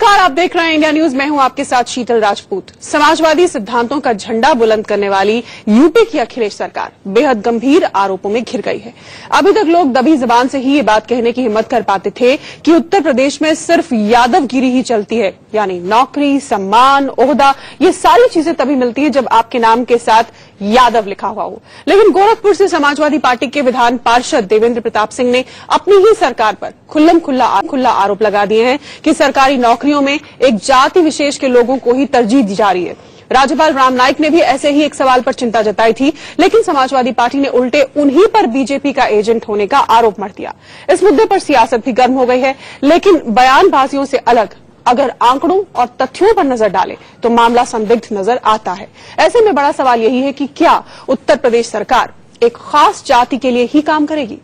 नमस्कार, आप देख रहे हैं इंडिया न्यूज। मैं हूं आपके साथ शीतल राजपूत। समाजवादी सिद्धांतों का झंडा बुलंद करने वाली यूपी की अखिलेश सरकार बेहद गंभीर आरोपों में घिर गई है। अभी तक लोग दबी जबान से ही ये बात कहने की हिम्मत कर पाते थे कि उत्तर प्रदेश में सिर्फ यादवगिरी ही चलती है, यानी नौकरी, सम्मान, ओहदा, ये सारी चीजें तभी मिलती है जब आपके नाम के साथ यादव लिखा हुआ हो। लेकिन गोरखपुर से समाजवादी पार्टी के विधान पार्षद देवेंद्र प्रताप सिंह ने अपनी ही सरकार पर खुल्ला आरोप लगा दिए हैं कि सरकारी नौकरियों में एक जाति विशेष के लोगों को ही तरजीह दी जा रही है। राज्यपाल राम नाईक ने भी ऐसे ही एक सवाल पर चिंता जताई थी, लेकिन समाजवादी पार्टी ने उल्टे उन्हीं पर बीजेपी का एजेंट होने का आरोप मढ़ दिया। इस मुद्दे पर सियासत भी गर्म हो गई है, लेकिन बयानबाजियों से अलग अगर आंकड़ों और तथ्यों पर नजर डाले तो मामला संदिग्ध नजर आता है। ऐसे में बड़ा सवाल यही है कि क्या उत्तर प्रदेश सरकार एक खास जाति के लिए ही काम करेगी?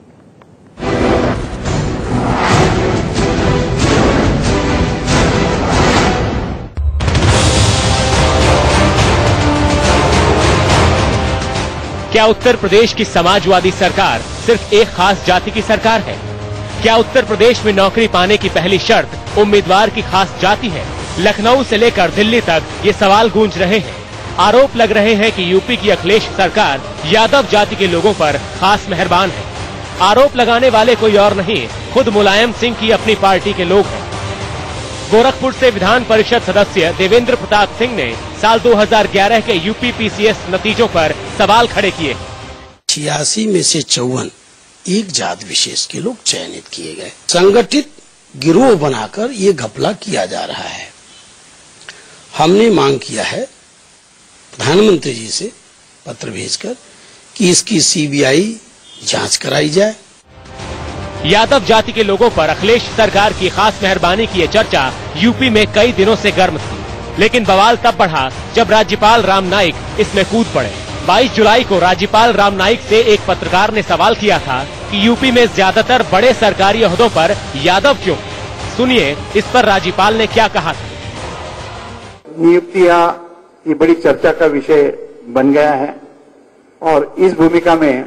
क्या उत्तर प्रदेश की समाजवादी सरकार सिर्फ एक खास जाति की सरकार है? क्या उत्तर प्रदेश में नौकरी पाने की पहली शर्त उम्मीदवार की खास जाति है? लखनऊ से लेकर दिल्ली तक ये सवाल गूंज रहे हैं। आरोप लग रहे हैं कि यूपी की अखिलेश सरकार यादव जाति के लोगों पर खास मेहरबान है। आरोप लगाने वाले कोई और नहीं, खुद मुलायम सिंह की अपनी पार्टी के लोग हैं। गोरखपुर से विधान परिषद सदस्य देवेंद्र प्रताप सिंह ने साल 2011 के यूपी पीसीएस नतीजों पर सवाल खड़े किए। 86 में से 54 एक जात विशेष के लोग चयनित किए गए। संगठित गिरोह बनाकर ये घपला किया जा रहा है। हमने मांग किया है प्रधानमंत्री जी से पत्र भेजकर कि इसकी सीबीआई जांच कराई जाए। यादव जाति के लोगों पर अखिलेश सरकार की खास मेहरबानी की ये चर्चा यूपी में कई दिनों से गर्म थी, लेकिन बवाल तब बढ़ा जब राज्यपाल राम नाईक इसमें कूद पड़े। 22 जुलाई को राज्यपाल राम नाईक से एक पत्रकार ने सवाल किया था कि यूपी में ज्यादातर बड़े सरकारी ओहदों पर यादव क्यों? सुनिए इस पर राज्यपाल ने क्या कहा था। नियुक्तियां ये बड़ी चर्चा का विषय बन गया है और इस भूमिका में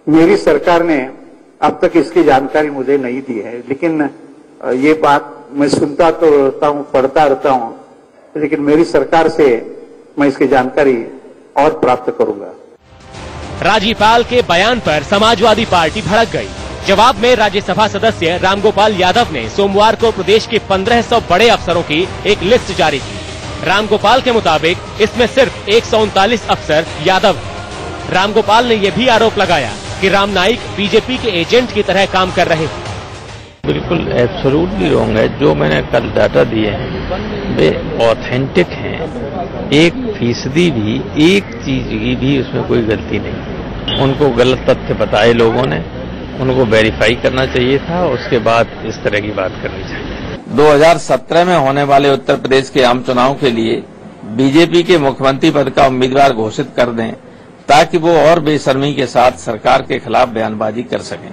मेरी सरकार ने अब तक इसकी जानकारी मुझे नहीं दी है, लेकिन ये बात मैं सुनता तो रहता हूँ, पढ़ता रहता हूँ, लेकिन मेरी सरकार से मैं इसकी जानकारी और प्राप्त करूंगा। राज्यपाल के बयान पर समाजवादी पार्टी भड़क गई। जवाब में राज्यसभा सदस्य रामगोपाल यादव ने सोमवार को प्रदेश के 1500 बड़े अफसरों की एक लिस्ट जारी की। रामगोपाल के मुताबिक इसमें सिर्फ 139 अफसर यादव हैं। रामगोपाल ने यह भी आरोप लगाया कि राम नाईक बीजेपी के एजेंट की तरह काम कर रहे हैं। बिल्कुल एब्सोल्युटली रॉन्ग है। जो मैंने कल डाटा दिए हैं वे ऑथेंटिक हैं। 1% भी, एक चीज की भी उसमें कोई गलती नहीं। उनको गलत तथ्य बताए लोगों ने, उनको वेरीफाई करना चाहिए था, उसके बाद इस तरह की बात करनी चाहिए। 2017 में होने वाले उत्तर प्रदेश के आम चुनाव के लिए बीजेपी के मुख्यमंत्री पद का उम्मीदवार घोषित कर दें, ताकि वो और बेशर्मी के साथ सरकार के खिलाफ बयानबाजी कर सकें।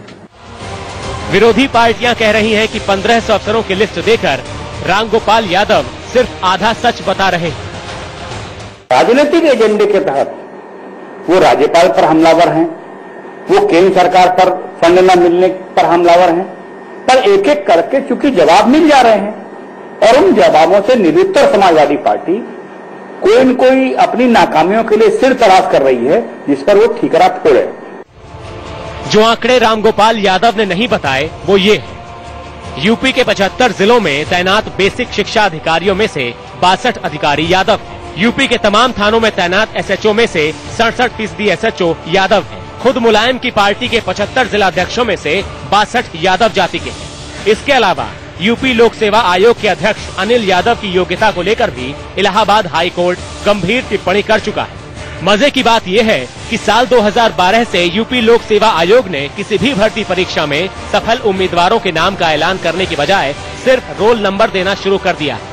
विरोधी पार्टियां कह रही हैं कि 1500 अफसरों की लिस्ट देकर रामगोपाल यादव सिर्फ आधा सच बता रहे हैं। राजनीतिक एजेंडे के तहत वो राज्यपाल पर हमलावर हैं, वो केंद्र सरकार पर फंड न मिलने पर हमलावर हैं, पर एक एक करके चूंकि जवाब मिल जा रहे हैं और उन जवाबों से निरुत्तर समाजवादी पार्टी कोई न कोई अपनी नाकामियों के लिए सिर तराश कर रही है, जिस पर वो ठीकरा फोड़े। जो आंकड़े रामगोपाल यादव ने नहीं बताए वो ये है। यूपी के 75 जिलों में तैनात बेसिक शिक्षा अधिकारियों में से 62 अधिकारी यादव हैं। यूपी के तमाम थानों में तैनात एसएचओ में से 67% एसएचओ यादव हैं। खुद मुलायम की पार्टी के 75 जिलाध्यक्षों में से 62 यादव जाति के हैं। इसके अलावा यूपी लोक सेवा आयोग के अध्यक्ष अनिल यादव की योग्यता को लेकर भी इलाहाबाद हाई कोर्ट गंभीर टिप्पणी कर चुका है। मजे की बात यह है कि साल 2012 से यूपी लोक सेवा आयोग ने किसी भी भर्ती परीक्षा में सफल उम्मीदवारों के नाम का ऐलान करने की बजाय सिर्फ रोल नंबर देना शुरू कर दिया है।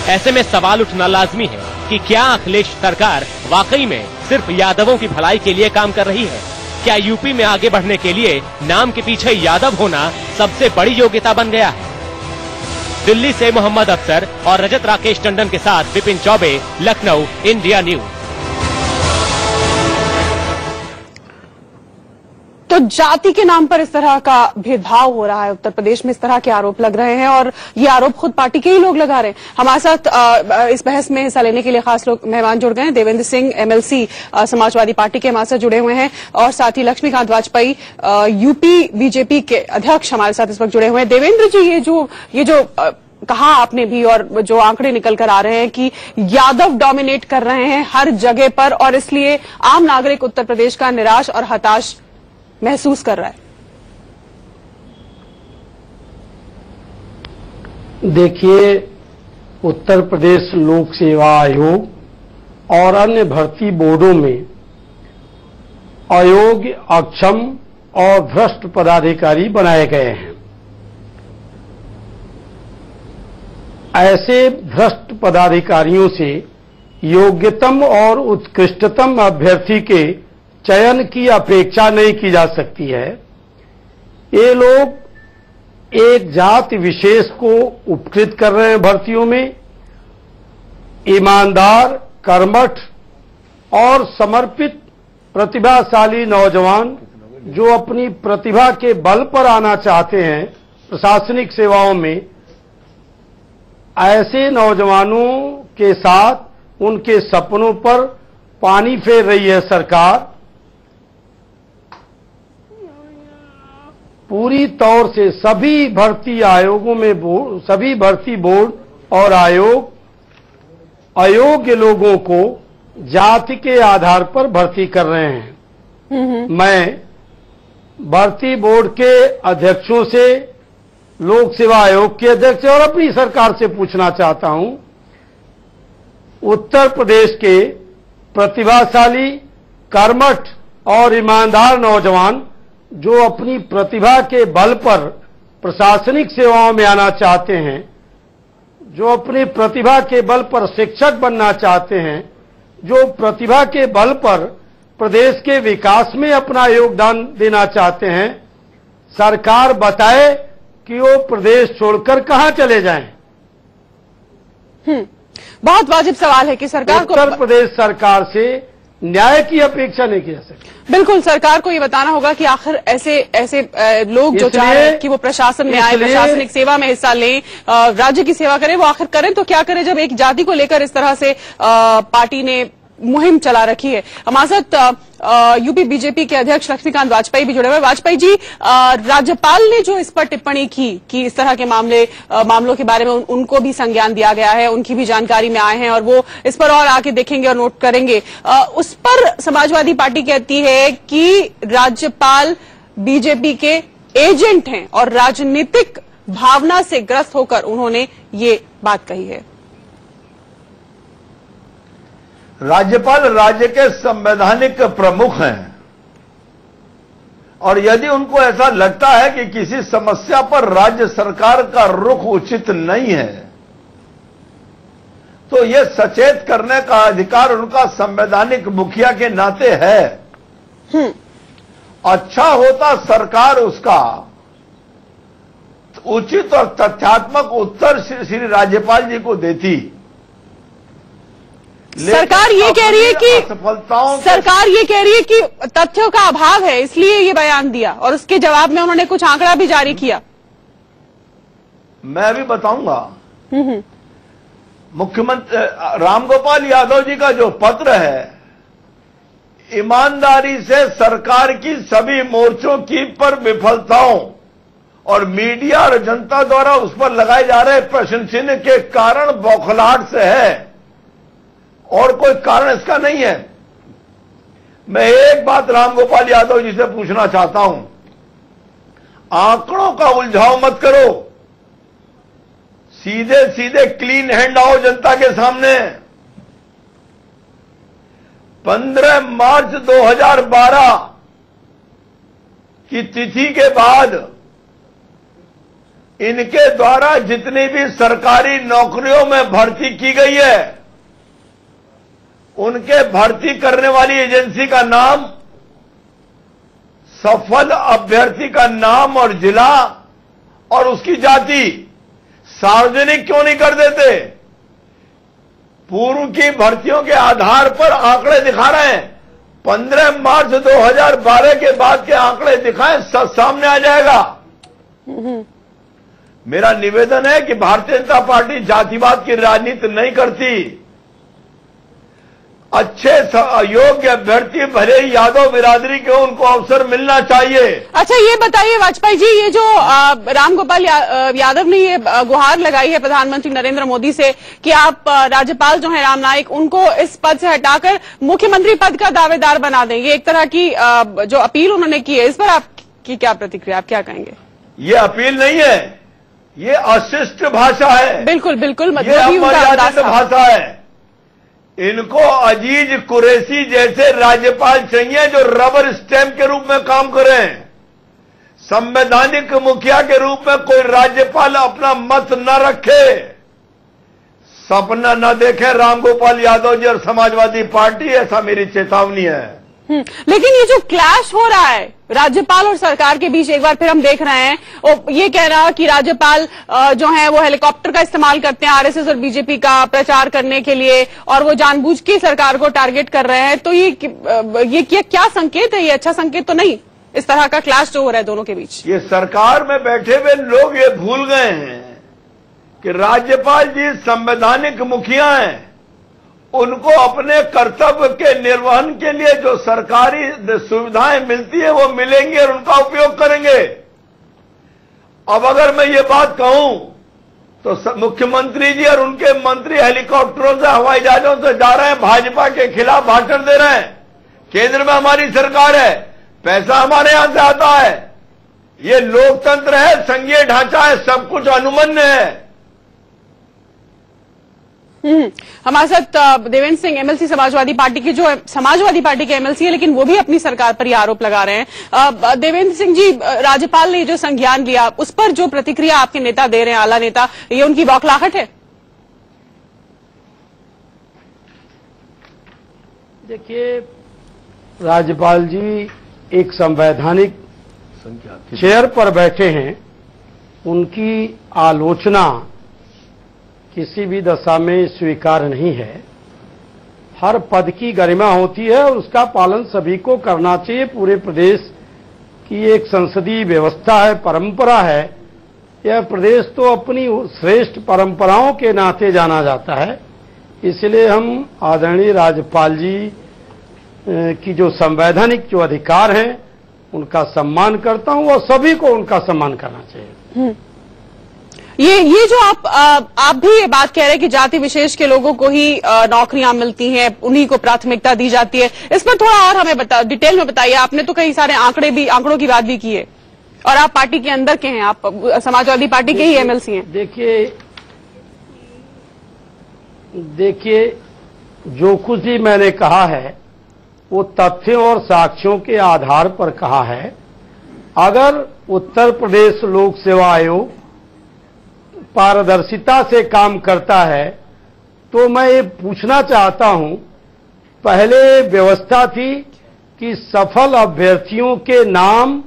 ऐसे में सवाल उठना लाजमी है कि क्या अखिलेश सरकार वाकई में सिर्फ यादवों की भलाई के लिए काम कर रही है? क्या यूपी में आगे बढ़ने के लिए नाम के पीछे यादव होना सबसे बड़ी योग्यता बन गया है? दिल्ली से मोहम्मद अफसर और रजत राकेश टंडन के साथ विपिन चौबे, लखनऊ, इंडिया न्यूज। तो जाति के नाम पर इस तरह का भेदभाव हो रहा है उत्तर प्रदेश में, इस तरह के आरोप लग रहे हैं और ये आरोप खुद पार्टी के ही लोग लगा रहे हैं। हमारे साथ इस बहस में हिस्सा लेने के लिए खास लोग मेहमान जुड़ गए हैं। देवेंद्र सिंह MLC समाजवादी पार्टी के हमारे साथ जुड़े हुए हैं और साथ ही लक्ष्मीकांत वाजपेयी यूपी बीजेपी के अध्यक्ष हमारे साथ इस वक्त जुड़े हुए हैं। देवेंद्र जी, ये जो कहा आपने भी और जो आंकड़े निकल कर आ रहे हैं कि यादव डोमिनेट कर रहे हैं हर जगह पर और इसलिए आम नागरिक उत्तर प्रदेश का निराश और हताश महसूस कर रहा है। देखिए, उत्तर प्रदेश लोक सेवा आयोग और अन्य भर्ती बोर्डों में अयोग्य, अक्षम और भ्रष्ट पदाधिकारी बनाए गए हैं। ऐसे भ्रष्ट पदाधिकारियों से योग्यतम और उत्कृष्टतम अभ्यर्थी के चयन की अपेक्षा नहीं की जा सकती है। ये लोग एक जाति विशेष को उपकृत कर रहे हैं भर्तियों में। ईमानदार, कर्मठ और समर्पित प्रतिभाशाली नौजवान जो अपनी प्रतिभा के बल पर आना चाहते हैं प्रशासनिक सेवाओं में, ऐसे नौजवानों के साथ उनके सपनों पर पानी फेर रही है सरकार। पूरी तौर से सभी भर्ती आयोगों में सभी भर्ती बोर्ड और आयोग अयोग्य लोगों को जाति के आधार पर भर्ती कर रहे हैं। मैं भर्ती बोर्ड के अध्यक्षों से, लोक सेवा आयोग के अध्यक्ष और अपनी सरकार से पूछना चाहता हूं, उत्तर प्रदेश के प्रतिभाशाली, कर्मठ और ईमानदार नौजवान जो अपनी प्रतिभा के बल पर प्रशासनिक सेवाओं में आना चाहते हैं, जो अपनी प्रतिभा के बल पर शिक्षक बनना चाहते हैं, जो प्रतिभा के बल पर प्रदेश के विकास में अपना योगदान देना चाहते हैं, सरकार बताए कि वो प्रदेश छोड़कर कहां चले जाएं। बहुत वाजिब सवाल है कि सरकार को उत्तर प्रदेश सरकार से न्याय की अपेक्षा नहीं की जा सकती। बिल्कुल, सरकार को ये बताना होगा कि आखिर ऐसे लोग जो चाह रहे हैं कि वो प्रशासन में आए, प्रशासनिक सेवा में हिस्सा लें, राज्य की सेवा करें, वो आखिर करें तो क्या करें जब एक जाति को लेकर इस तरह से पार्टी ने मुहिम चला रखी है। हमारे साथ यूपी बीजेपी के अध्यक्ष लक्ष्मीकांत वाजपेयी भी जुड़े हुए। वाजपेयी जी, राज्यपाल ने जो इस पर टिप्पणी की कि इस तरह के मामलों के बारे में उनको भी संज्ञान दिया गया है, उनकी भी जानकारी में आए हैं और वो इस पर और आके देखेंगे और नोट करेंगे, उस पर समाजवादी पार्टी कहती है कि राज्यपाल बीजेपी के एजेंट हैं और राजनीतिक भावना से ग्रस्त होकर उन्होंने ये बात कही है। राज्यपाल राज्य के संवैधानिक प्रमुख हैं और यदि उनको ऐसा लगता है कि किसी समस्या पर राज्य सरकार का रुख उचित नहीं है तो यह सचेत करने का अधिकार उनका संवैधानिक मुखिया के नाते है। अच्छा होता सरकार उसका उचित और तथ्यात्मक उत्तर श्री राज्यपाल जी को देती। सरकार ये कह रही है कि तथ्यों का अभाव है इसलिए ये बयान दिया और उसके जवाब में उन्होंने कुछ आंकड़ा भी जारी किया। मैं भी बताऊंगा। मुख्यमंत्री रामगोपाल यादव जी का जो पत्र है, ईमानदारी से सरकार की सभी मोर्चों की पर विफलताओं और मीडिया और जनता द्वारा उस पर लगाए जा रहे प्रश्न चिन्ह के कारण बौखलाहट से है और कोई कारण इसका नहीं है। मैं एक बात रामगोपाल यादव जी से पूछना चाहता हूं, आंकड़ों का उलझाव मत करो, सीधे सीधे क्लीन हैंड आओ जनता के सामने। 15 मार्च 2012 की तिथि के बाद इनके द्वारा जितनी भी सरकारी नौकरियों में भर्ती की गई है उनके भर्ती करने वाली एजेंसी का नाम, सफल अभ्यर्थी का नाम और जिला और उसकी जाति सार्वजनिक क्यों नहीं कर देते? पूर्व की भर्तियों के आधार पर आंकड़े दिखा रहे हैं। 15 मार्च 2012 के बाद के आंकड़े दिखाएं, सब सामने आ जाएगा। मेरा निवेदन है कि भारतीय जनता पार्टी जातिवाद की राजनीति नहीं करती। अच्छे योग्य अभ्यर्थी भले ही यादव बिरादरी के, उनको अवसर मिलना चाहिए। अच्छा, ये बताइए वाजपेयी जी, ये जो रामगोपाल यादव ने ये गुहार लगाई है प्रधानमंत्री नरेंद्र मोदी से कि आप राज्यपाल जो है राम नाईक, उनको इस पद से हटाकर मुख्यमंत्री पद का दावेदार बना दें, ये एक तरह की जो अपील उन्होंने की है, इस पर आपकी क्या प्रतिक्रिया, आप क्या कहेंगे? ये अपील नहीं है, ये अशिष्ट भाषा है। बिल्कुल बिल्कुल, ये अमर्यादित भाषा है। इनको अजीज कुरैशी जैसे राज्यपाल चाहिए जो रबर स्टैंप के रूप में काम करें। संवैधानिक मुखिया के रूप में कोई राज्यपाल अपना मत न रखे, सपना न देखे रामगोपाल यादव जी और समाजवादी पार्टी, ऐसा मेरी चेतावनी है। लेकिन ये जो क्लैश हो रहा है राज्यपाल और सरकार के बीच, एक बार फिर हम देख रहे हैं और ये कह रहा कि राज्यपाल जो है वो हेलीकॉप्टर का इस्तेमाल करते हैं आरएसएस और बीजेपी का प्रचार करने के लिए, और वो जानबूझ के सरकार को टारगेट कर रहे हैं। तो ये क्या संकेत है? ये अच्छा संकेत तो नहीं, इस तरह का क्लैश जो हो रहा है दोनों के बीच। ये सरकार में बैठे हुए लोग ये भूल गए हैं कि राज्यपाल जी संवैधानिक मुखिया हैं। उनको अपने कर्तव्य के निर्वहन के लिए जो सरकारी सुविधाएं मिलती है वो मिलेंगी और उनका उपयोग करेंगे। अब अगर मैं ये बात कहूं तो मुख्यमंत्री जी और उनके मंत्री हेलीकॉप्टरों से, हवाई जहाजों से जा रहे हैं, भाजपा के खिलाफ भाषण दे रहे हैं। केंद्र में हमारी सरकार है, पैसा हमारे यहां से आता है, ये लोकतंत्र है, संघीय ढांचा है, सब कुछ अनुमन्य है। हमारे साथ देवेंद्र सिंह, एमएलसी समाजवादी पार्टी के, जो समाजवादी पार्टी के एमएलसी है, लेकिन वो भी अपनी सरकार पर ये आरोप लगा रहे हैं। देवेंद्र सिंह जी, राज्यपाल ने जो संज्ञान लिया, उस पर जो प्रतिक्रिया आपके नेता दे रहे हैं, आला नेता, ये उनकी बौखलाहट है? देखिए, राज्यपाल जी एक संवैधानिक चेयर पर बैठे हैं, उनकी आलोचना किसी भी दशा में स्वीकार नहीं है। हर पद की गरिमा होती है और उसका पालन सभी को करना चाहिए। पूरे प्रदेश की एक संसदीय व्यवस्था है, परंपरा है। यह प्रदेश तो अपनी श्रेष्ठ परंपराओं के नाते जाना जाता है। इसलिए हम आदरणीय राज्यपाल जी की जो संवैधानिक जो अधिकार हैं उनका सम्मान करता हूं और सभी को उनका सम्मान करना चाहिए। ये जो आप भी ये बात कह रहे हैं कि जाति विशेष के लोगों को ही नौकरियां मिलती हैं, उन्हीं को प्राथमिकता दी जाती है, इस पर थोड़ा और हमें डिटेल में बताइए। आपने तो कई सारे आंकड़ों की बात भी की है, और आप पार्टी के अंदर के हैं, आप समाजवादी पार्टी के ही एमएलसी हैं। देखिए, जो कुछ भी मैंने कहा है वो तथ्यों और साक्ष्यों के आधार पर कहा है। अगर उत्तर प्रदेश लोक सेवा आयोग पारदर्शिता से काम करता है तो मैं ये पूछना चाहता हूं, पहले व्यवस्था थी कि सफल अभ्यर्थियों के नाम,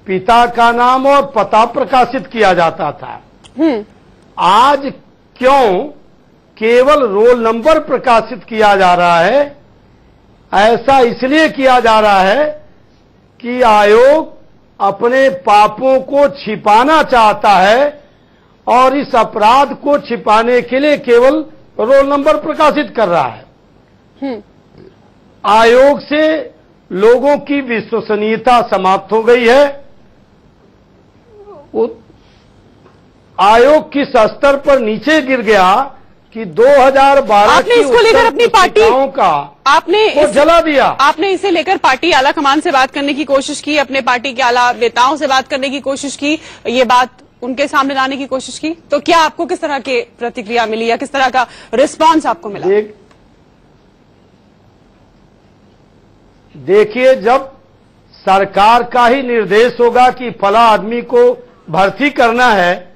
पिता का नाम और पता प्रकाशित किया जाता था। आज क्यों केवल रोल नंबर प्रकाशित किया जा रहा है? ऐसा इसलिए किया जा रहा है कि आयोग अपने पापों को छिपाना चाहता है और इस अपराध को छिपाने के लिए केवल रोल नंबर प्रकाशित कर रहा है। आयोग से लोगों की विश्वसनीयता समाप्त हो गई है। आयोग किस स्तर पर नीचे गिर गया कि 2012 आपने इसको लेकर अपनी पार्टी आपने जला दिया। आपने इसे लेकर पार्टी आला कमान से बात करने की कोशिश की, अपने पार्टी के आला नेताओं से बात करने की कोशिश की, ये बात उनके सामने लाने की कोशिश की, तो क्या आपको किस तरह की प्रतिक्रिया मिली या किस तरह का रिस्पांस आपको मिला? देखिए, जब सरकार का ही निर्देश होगा कि फला आदमी को भर्ती करना है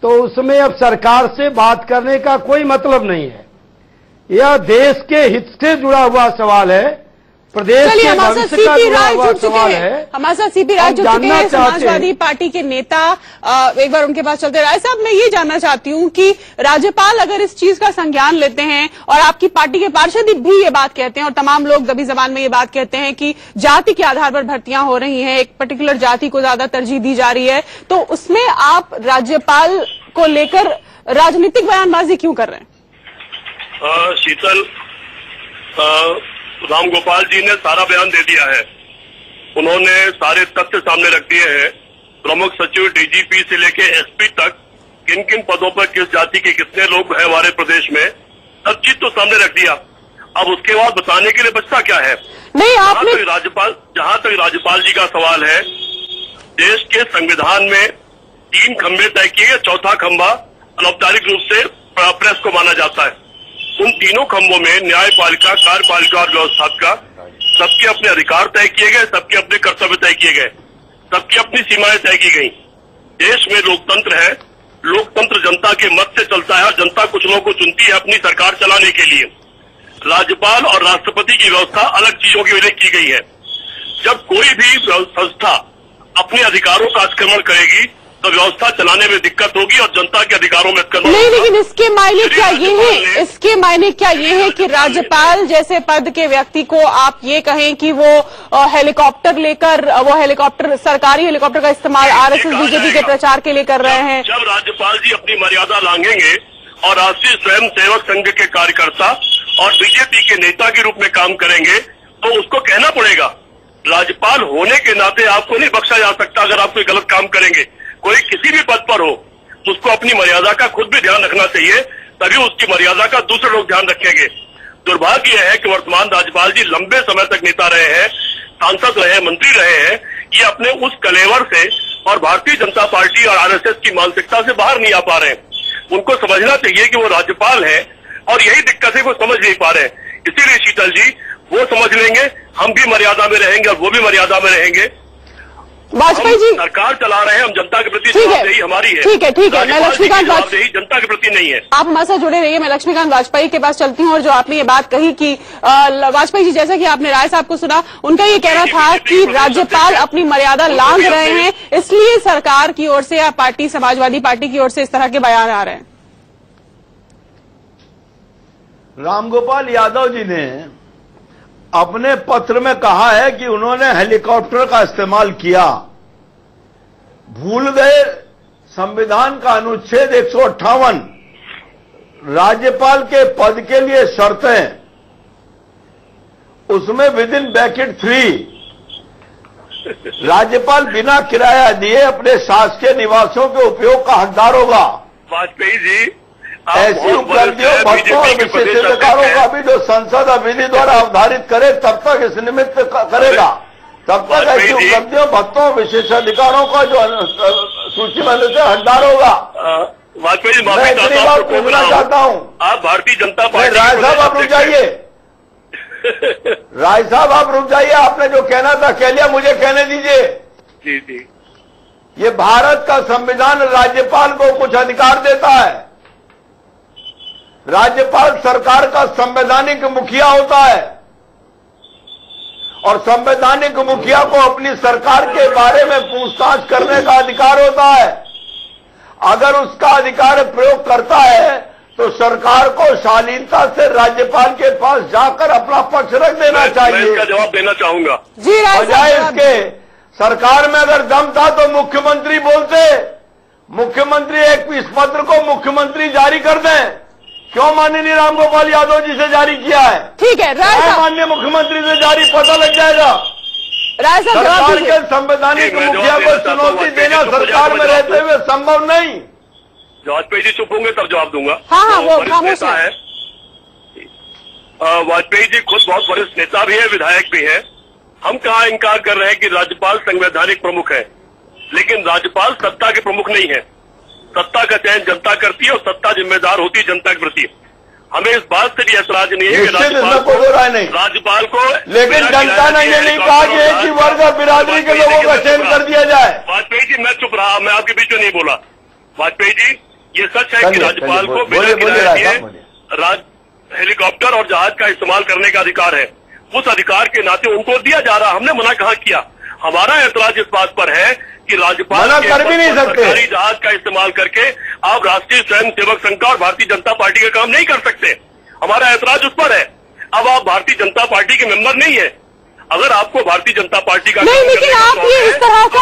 तो उसमें अब सरकार से बात करने का कोई मतलब नहीं है। यह देश के हित से जुड़ा हुआ सवाल है। प्रदेश चलिए, के हमारे साथ भविष्य का सीपी जुड़ा राय हुआ जुड़ चुके सवाल हैं। है। हमारे साथ सीपी राय हम जुड़ चुके जानना हैं, चाहते हैं। समाजवादी पार्टी के नेता। एक बार उनके पास चलते। राय साहब, मैं ये जानना चाहती हूँ कि राज्यपाल अगर इस चीज का संज्ञान लेते हैं और आपकी पार्टी के पार्षद भी ये बात कहते हैं और तमाम लोग दबी जबान में ये बात कहते हैं कि जाति के आधार पर भर्तियां हो रही हैं, एक पर्टिकुलर जाति को ज्यादा तरजीह दी जा रही है, तो उसमें आप राज्यपाल को लेकर राजनीतिक बयानबाजी क्यों कर रहे हैं? शीतल, राम गोपाल जी ने सारा बयान दे दिया है। उन्होंने सारे तथ्य सामने रख दिए हैं। प्रमुख सचिव, डीजीपी से लेके एसपी तक किन किन पदों पर किस जाति के कितने लोग हैं हमारे प्रदेश में, सब चीज तो सामने रख दिया। अब उसके बाद बताने के लिए बचता क्या है? नहीं, आपने जहां तक राज्यपाल जी का सवाल है, देश के संविधान में 3 खंभे तय किए गए। चौथा खंभा अनौपचारिक रूप से प्रेस को माना जाता है। उन तीनों खंभों में न्यायपालिका, कार्यपालिका और व्यवस्थापिका, सबके अपने अधिकार तय किए गए, सबके अपने कर्तव्य तय किए गए, सबकी अपनी सीमाएं तय की गई। देश में लोकतंत्र है। लोकतंत्र जनता के मत से चलता है और जनता कुछ लोगों को चुनती है अपनी सरकार चलाने के लिए। राज्यपाल और राष्ट्रपति की व्यवस्था अलग चीजों की उल्लेख की गई है। जब कोई भी संस्था अपने अधिकारों का अतिक्रमण करेगी तो व्यवस्था चलाने में दिक्कत होगी और जनता के अधिकारों में अतिक्रमण नहीं, होगा। लेकिन इसके मायने क्या ये है? इसके मायने क्या ये है कि राज्यपाल जैसे पद के व्यक्ति को आप ये कहें कि वो हेलीकॉप्टर लेकर, वो हेलीकॉप्टर, सरकारी हेलीकॉप्टर का इस्तेमाल आरएसएस बीजेपी के प्रचार के लिए कर रहे हैं? जब राज्यपाल जी अपनी मर्यादा लांघेंगे और राष्ट्रीय स्वयंसेवक संघ के कार्यकर्ता और बीजेपी के नेता के रूप में काम करेंगे तो उसको कहना पड़ेगा। राज्यपाल होने के नाते आपको नहीं बख्शा जा सकता। अगर आप कोई गलत काम करेंगे, कोई किसी भी पद पर हो, उसको अपनी मर्यादा का खुद भी ध्यान रखना चाहिए, तभी उसकी मर्यादा का दूसरे लोग ध्यान रखेंगे। दुर्भाग्य यह है कि वर्तमान राज्यपाल जी लंबे समय तक नेता रहे हैं, सांसद रहे हैं, मंत्री रहे हैं। ये अपने उस कलेवर से और भारतीय जनता पार्टी और आरएसएस की मानसिकता से बाहर नहीं आ पा रहे हैं। उनको समझना चाहिए कि वो राज्यपाल है और यही दिक्कत है, वो समझ नहीं पा रहे हैं। इसीलिए शीतल जी, वो समझ लेंगे, हम भी मर्यादा में रहेंगे और वो भी मर्यादा में रहेंगे। वाजपेयी जी सरकार चला रहे हैं, हम जनता के प्रति ठीक है, जवाबदेही हमारी है। ठीक है। मैं लक्ष्मीकांत जवाबदेही जनता के प्रति नहीं है। आप हमारे साथ जुड़े रहिए। मैं लक्ष्मीकांत वाजपेयी के पास चलती हूँ और जो आपने ये बात कही कि वाजपेयी जी, जैसा कि आपने राय साहब को सुना, उनका ये कहना था कि राज्यपाल अपनी मर्यादा लांघ रहे हैं, इसलिए सरकार की ओर से या पार्टी, समाजवादी पार्टी की ओर से इस तरह के बयान आ रहे हैं। रामगोपाल यादव जी ने अपने पत्र में कहा है कि उन्होंने हेलीकॉप्टर का इस्तेमाल किया। भूल गए संविधान का अनुच्छेद 158 राज्यपाल के पद के लिए शर्तें, उसमें विद इन ब्रैकेट 3 राज्यपाल बिना किराया दिए अपने शासकीय निवासों के उपयोग का हकदार होगा। वाजपेयी जी, ऐसी उपलब्धियों, भक्तों और विशेषाधिकारों का भी जो संसद विधि द्वारा अवधारित करे तब तक इस निमित्त करेगा। तब तक ऐसी उपलब्धियों, भक्तों और विशेषाधिकारों का जो सूची में से हकदार होगा। वाजपेयी जी, मैं इतनी बात पूछना चाहता हूं। आप भारतीय जनता पार्टी, राय साहब आप रुक जाइए। राय साहब आप रुक जाइए। आपने जो कहना था कह लिया, मुझे कहने दीजिए। जी जी, ये भारत का संविधान राज्यपाल को कुछ अधिकार देता है। राज्यपाल सरकार का संवैधानिक मुखिया होता है और संवैधानिक मुखिया को अपनी सरकार के बारे में पूछताछ करने का अधिकार होता है। अगर उसका अधिकार प्रयोग करता है तो सरकार को शालीनता से राज्यपाल के पास जाकर अपना पक्ष रख देना चाहिए। मैं इसका जवाब देना चाहूंगा। जी बजाय इसके सरकार में अगर दम था तो मुख्यमंत्री बोलते, मुख्यमंत्री एक इस पत्र को मुख्यमंत्री जारी कर दें। क्यों माननीय रामगोपाल यादव जी से जारी किया है? ठीक है, राय साहब, माननीय मुख्यमंत्री से जारी पता लग जाएगा। राय साहब, सरकार के संवैधानिक मुखिया को चुनौती देना सरकार में रहते हुए संभव नहीं। वाजपेयी जी चुप होंगे तब जवाब दूंगा। हाँ, वो वरिष्ठ खामोश नेता है। वाजपेयी जी खुद बहुत वरिष्ठ नेता भी है, विधायक भी है। हम कहाँ इनकार कर रहे हैं कि राज्यपाल संवैधानिक प्रमुख है, लेकिन राज्यपाल सत्ता के प्रमुख नहीं है। सत्ता का चयन जनता करती है और सत्ता जिम्मेदार होती है जनता के प्रति। हमें इस बात से भी ऐतराज नहीं है कि राज्यपाल को, लेकिन जनता ने ये नहीं कहा कि एक ही वर्ग और बिरादरी के लोगों का चयन कर दिया जाए। वाजपेयी जी, मैं चुप रहा, मैं आपके बीच में नहीं बोला। वाजपेयी जी, ये सच है कि राज्यपाल को बिना किराए दिए हेलीकॉप्टर और जहाज का इस्तेमाल करने का अधिकार है उस अधिकार के नाते उनको दिया जा रहा। हमने मना कहाँ किया? हमारा ऐतराज इस बात पर है कि राज्यपाल मना कर भी नहीं सकते। सरकारी जहाज का इस्तेमाल करके आप राष्ट्रीय स्वयंसेवक संघ का और भारतीय जनता पार्टी का काम नहीं कर सकते। हमारा ऐतराज उस पर है। अब आप भारतीय जनता पार्टी के मेंबर नहीं है। अगर आपको भारतीय जनता पार्टी का नहीं, लेकिन आप ये इस तरह का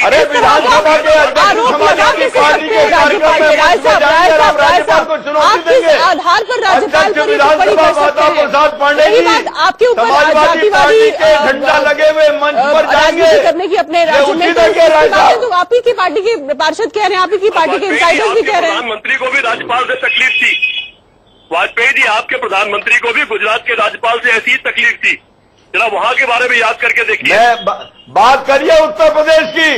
अरे विधानसभा के आरोप लगा के सकते हैं राज्यपाल पे। राय साहब आप किस आधार पर राज्यपाल पर टिप्पणी कर सकते हैं? यही बात आपके ऊपर जातिवादी झंडा लगे हुए मंच पर राजनीति करने की अपने राज्य में तो आप ही की पार्टी के पार्षद कह रहे हैं, आप ही की पार्टी के इंसाइडर्स भी कह रहे हैं। प्रधानमंत्री को भी राज्यपाल से तकलीफ थी। वाजपेयी जी, आपके प्रधानमंत्री को भी गुजरात के राज्यपाल से ऐसी ही तकलीफ थी। जरा वहां के बारे में याद करके देखिए। बात करिए उत्तर प्रदेश की।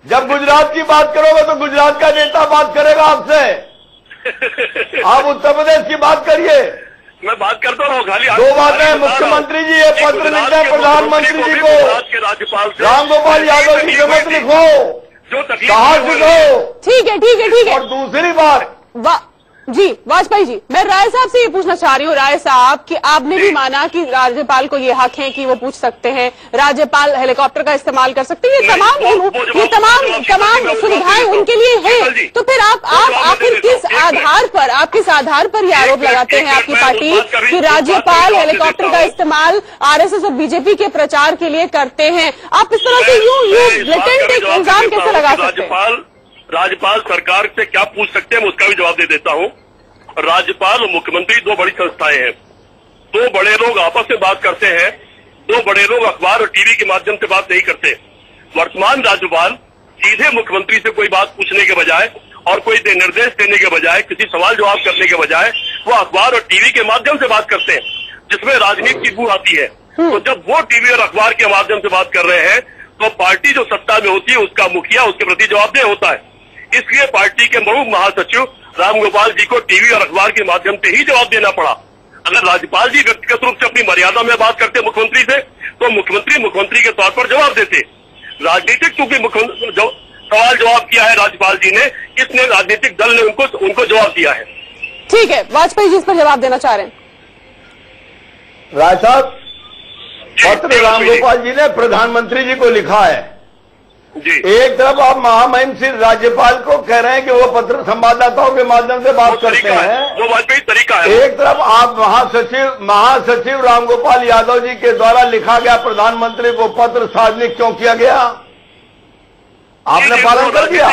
जब गुजरात की बात करोगे तो गुजरात का नेता बात करेगा आपसे। आप उत्तर प्रदेश की बात करिए। मैं बात करता रहा हूँ खाली। दो बातें, मुख्यमंत्री जी ये पत्र लिखते हैं प्रधानमंत्री जी को, के राज्यपाल राम गोपाल यादव जी से मत लिखो, जो कहा लिखो। ठीक है। और दूसरी बात जी वाजपेयी जी, मैं राय साहब से ये पूछना चाह रही हूँ, राय साहब कि आपने भी माना कि राज्यपाल को ये हक है कि वो पूछ सकते हैं, राज्यपाल हेलीकॉप्टर का इस्तेमाल कर सकते हैं, ये तमाम सुविधाएं उनके लिए हैं। तो फिर आप आखिर किस आधार पर ये आरोप लगाते हैं आपकी पार्टी कि राज्यपाल हेलीकॉप्टर का इस्तेमाल आरएसएस और बीजेपी के प्रचार के लिए करते हैं? आप इस तरह से यूं ब्लेटेंट एक इल्जाम कैसे लगा सकते हैं? राज्यपाल सरकार से क्या पूछ सकते हैं, मैं उसका भी जवाब दे देता हूं। राज्यपाल और मुख्यमंत्री दो बड़ी संस्थाएं हैं। दो बड़े लोग आपस में बात करते हैं। दो बड़े लोग अखबार और टीवी के माध्यम से बात नहीं करते। वर्तमान राज्यपाल सीधे मुख्यमंत्री से कोई बात पूछने के बजाय और कोई निर्देश देने के बजाय, किसी सवाल जवाब करने के बजाय वो अखबार और टीवी के माध्यम से बात करते हैं, जिसमें राजनीति की बू आती है। तो जब वो टीवी और अखबार के माध्यम से बात कर रहे हैं तो पार्टी जो सत्ता में होती है उसका मुखिया उसके प्रति जवाबदेह होता है। इसलिए पार्टी के प्रमुख महासचिव रामगोपाल जी को टीवी और अखबार के माध्यम से ही जवाब देना पड़ा। अगर राज्यपाल जी व्यक्तिगत रूप से अपनी मर्यादा में बात करते मुख्यमंत्री से तो मुख्यमंत्री के तौर पर जवाब देते। राजनीतिक चूंकि सवाल जवाब किया है राज्यपाल जी ने, इसने राजनीतिक दल ने उनको जवाब दिया है। ठीक है, वाजपेयी जी इस पर जवाब देना चाह रहे हैं। राय साहब, पत्र रामगोपाल जी ने प्रधानमंत्री जी को लिखा है। जी। एक तरफ आप महामहिम श्री राज्यपाल को कह रहे हैं कि वो पत्र संवाददाताओं के माध्यम से बात करते हैं, वो वाजपेयी तरीका है। एक तरफ आप महासचिव रामगोपाल यादव जी के द्वारा लिखा गया प्रधानमंत्री को पत्र सार्वजनिक क्यों किया गया? आपने पालन कर दिया।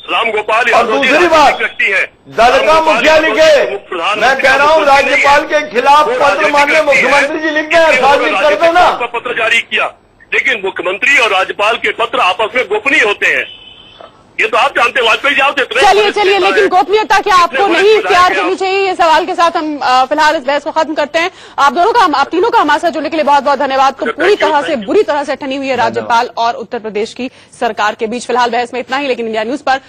रामगोपाल और दूसरी बात, दल का मुखिया लिखे, मैं कह रहा हूँ राज्यपाल के खिलाफ पत्र माननीय मुख्यमंत्री जी लिख गए, सार्वजनिक कर दो ना। पत्र जारी किया, लेकिन मुख्यमंत्री और राज्यपाल के पत्र आपस में गोपनीय होते हैं। ये तो आप जानते हैं। वाजपेयी जी चलिए, लेकिन गोपनीयता क्या आपको नहीं इख्तियार करनी चाहिए? ये सवाल के साथ हम फिलहाल इस बहस को खत्म करते हैं। आप तीनों का हमारे साथ जुड़ने के लिए बहुत बहुत धन्यवाद। तो बुरी तरह से ठनी हुई है राज्यपाल और उत्तर प्रदेश की सरकार के बीच। फिलहाल बहस में इतना ही, लेकिन इंडिया न्यूज पर